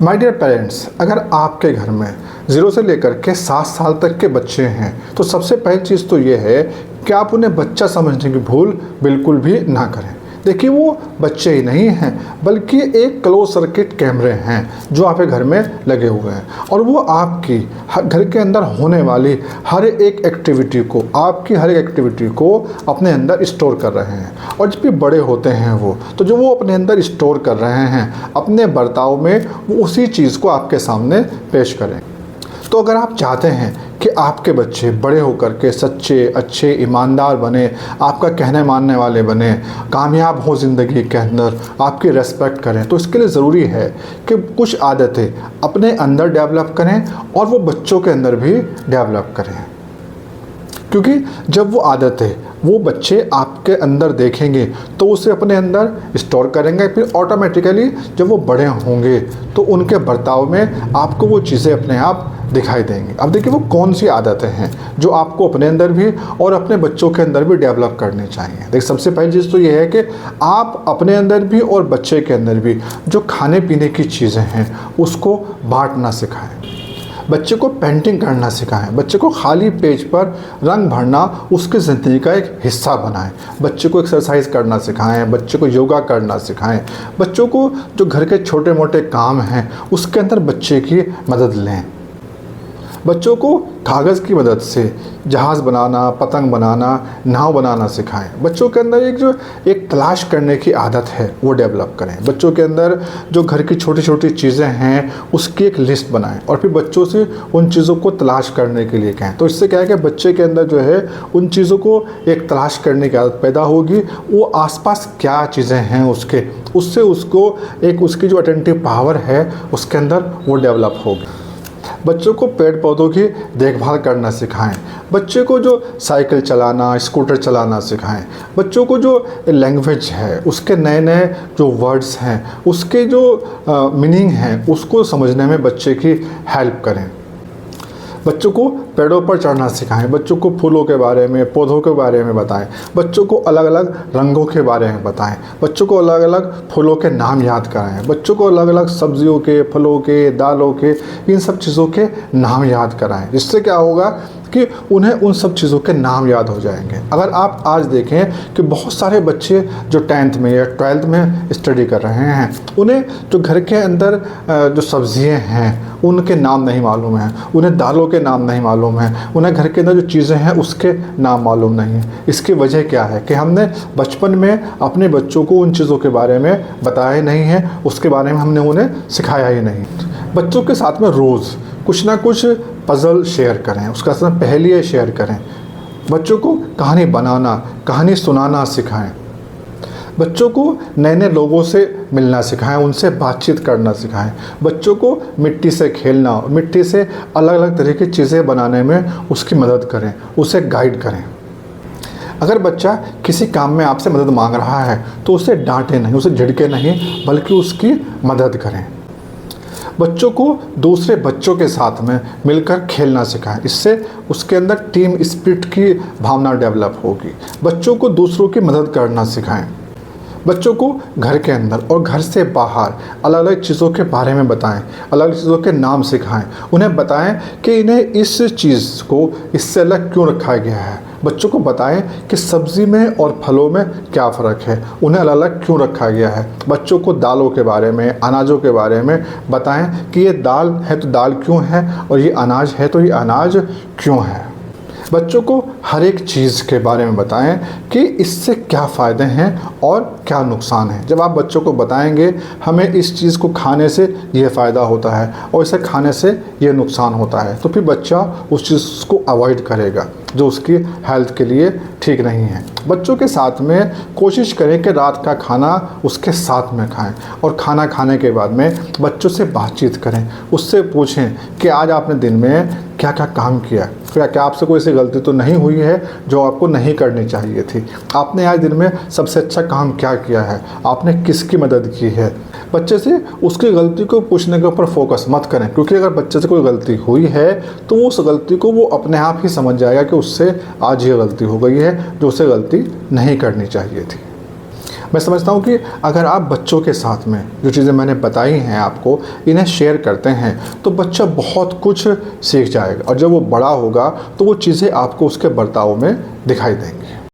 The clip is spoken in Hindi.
माय डियर पेरेंट्स, अगर आपके घर में 0 से लेकर के 7 साल तक के बच्चे हैं तो सबसे पहली चीज़ तो ये है कि आप उन्हें बच्चा समझने की भूल बिल्कुल भी ना करें। देखिए, वो बच्चे ही नहीं हैं बल्कि एक क्लोज सर्किट कैमरे हैं जो आपके घर में लगे हुए हैं, और वो आपकी घर के अंदर होने वाली हर एक एक्टिविटी को अपने अंदर स्टोर कर रहे हैं। और जब भी बड़े होते हैं वो जो वो अपने अंदर स्टोर कर रहे हैं अपने बर्ताव में वो उसी चीज़ को आपके सामने पेश करें। तो अगर आप चाहते हैं कि आपके बच्चे बड़े होकर के सच्चे, अच्छे, ईमानदार बने, आपका कहने मानने वाले बने, कामयाब हो ज़िंदगी के अंदर, आपकी रेस्पेक्ट करें, तो इसके लिए ज़रूरी है कि कुछ आदतें अपने अंदर डेवलप करें और वो बच्चों के अंदर भी डेवलप करें। क्योंकि जब वो आदतें वो बच्चे आपके अंदर देखेंगे तो उसे अपने अंदर स्टोर करेंगे, फिर ऑटोमेटिकली जब वो बड़े होंगे तो उनके बर्ताव में आपको वो चीज़ें अपने आप दिखाई देंगी। अब देखिए, वो कौन सी आदतें हैं जो आपको अपने अंदर भी और अपने बच्चों के अंदर भी डेवलप करनी चाहिए। देखिए, सबसे पहली चीज़ तो ये है कि आप अपने अंदर भी और बच्चे के अंदर भी जो खाने पीने की चीज़ें हैं उसको बांटना सिखाएं। बच्चे को पेंटिंग करना सिखाएं, बच्चे को खाली पेज पर रंग भरना उसकी ज़िंदगी का एक हिस्सा बनाएं, बच्चे को एक्सरसाइज करना सिखाएं, बच्चे को योगा करना सिखाएं, बच्चों को जो घर के छोटे मोटे काम हैं उसके अंदर बच्चे की मदद लें। बच्चों को कागज़ की मदद से जहाज़ बनाना, पतंग बनाना, नाव बनाना सिखाएं। बच्चों के अंदर एक तलाश करने की आदत है वो डेवलप करें। बच्चों के अंदर जो घर की छोटी छोटी चीज़ें हैं उसकी एक लिस्ट बनाएं और फिर बच्चों से उन चीज़ों को तलाश करने के लिए कहें। तो इससे क्या है कि बच्चे के अंदर जो है उन चीज़ों को एक तलाश करने की आदत पैदा होगी। वो आसपास क्या चीज़ें हैं उससे उसको उसकी जो अटेंटिव पावर है उसके अंदर वो डेवलप होगी। बच्चों को पेड़ पौधों की देखभाल करना सिखाएं। बच्चे को जो साइकिल चलाना, स्कूटर चलाना सिखाएं। बच्चों को जो लैंग्वेज है उसके नए नए जो वर्ड्स हैं उसके जो मीनिंग हैं उसको समझने में बच्चे की हेल्प करें। बच्चों को पेड़ों पर चढ़ना सिखाएं। बच्चों को फूलों के बारे में, पौधों के बारे में बताएं। बच्चों को अलग अलग रंगों के बारे में बताएं। बच्चों को अलग अलग फूलों के नाम याद कराएं। बच्चों को अलग अलग सब्जियों के, फलों के, दालों के, इन सब चीज़ों के नाम याद कराएं। जिससे क्या होगा कि उन्हें उन सब चीज़ों के नाम याद हो जाएंगे। अगर आप आज देखें कि बहुत सारे बच्चे जो 10th में या 12th में स्टडी कर रहे हैं उन्हें जो घर के अंदर जो सब्जियां हैं उनके नाम नहीं मालूम है, उन्हें दालों के नाम नहीं मालूम है, उन्हें घर के अंदर जो चीज़ें हैं उसके नाम मालूम नहीं है। इसकी वजह क्या है कि हमने बचपन में अपने बच्चों को उन चीज़ों के बारे में बताया नहीं है, उसके बारे में हमने उन्हें सिखाया ही नहीं। बच्चों के साथ में रोज़ कुछ ना कुछ पज़ल शेयर करें, उसका साथ पहेलियाँ शेयर करें। बच्चों को कहानी बनाना, कहानी सुनाना सिखाएं। बच्चों को नए नए लोगों से मिलना सिखाएं, उनसे बातचीत करना सिखाएं। बच्चों को मिट्टी से खेलना, मिट्टी से अलग अलग तरह की चीज़ें बनाने में उसकी मदद करें, उसे गाइड करें। अगर बच्चा किसी काम में आपसे मदद मांग रहा है तो उसे डांटें नहीं, उसे झिड़के नहीं, बल्कि उसकी मदद करें। बच्चों को दूसरे बच्चों के साथ में मिलकर खेलना सिखाएं, इससे उसके अंदर टीम स्पिरिट की भावना डेवलप होगी। बच्चों को दूसरों की मदद करना सिखाएं। बच्चों को घर के अंदर और घर से बाहर अलग अलग चीज़ों के बारे में बताएं, अलग अलग चीज़ों के नाम सिखाएं। उन्हें बताएं कि इन्हें इस चीज़ को इससे अलग क्यों रखा गया है। बच्चों को बताएं कि सब्ज़ी में और फलों में क्या फ़र्क है, उन्हें अलग अलग क्यों रखा गया है। बच्चों को दालों के बारे में, अनाजों के बारे में बताएं कि ये दाल है तो दाल क्यों है और ये अनाज है तो ये अनाज क्यों है। बच्चों को हर एक चीज़ के बारे में बताएं कि इससे क्या फ़ायदे हैं और क्या नुकसान है। जब आप बच्चों को बताएंगे हमें इस चीज़ को खाने से ये फ़ायदा होता है और इसे खाने से ये नुकसान होता है, तो फिर बच्चा उस चीज़ को अवॉइड करेगा जो उसकी हेल्थ के लिए ठीक नहीं है। बच्चों के साथ में कोशिश करें कि रात का खाना उसके साथ में खाएं और खाना खाने के बाद में बच्चों से बातचीत करें, उससे पूछें कि आज आपने दिन में क्या क्या काम किया, क्या आपसे कोई ऐसी गलती तो नहीं हुई है जो आपको नहीं करनी चाहिए थी, आपने आज दिन में सबसे अच्छा काम क्या किया है, आपने किसकी मदद की है। बच्चे से उसकी गलती को पूछने के ऊपर फोकस मत करें, क्योंकि अगर बच्चे से कोई गलती हुई है तो उस गलती को वो अपने आप ही समझ जाएगा कि उससे आज ये गलती हो गई है जो उसे गलती नहीं करनी चाहिए थी। मैं समझता हूँ कि अगर आप बच्चों के साथ में जो चीज़ें मैंने बताई हैं आपको, इन्हें शेयर करते हैं तो बच्चा बहुत कुछ सीख जाएगा, और जब वो बड़ा होगा तो वो चीज़ें आपको उसके बर्ताव में दिखाई देंगी।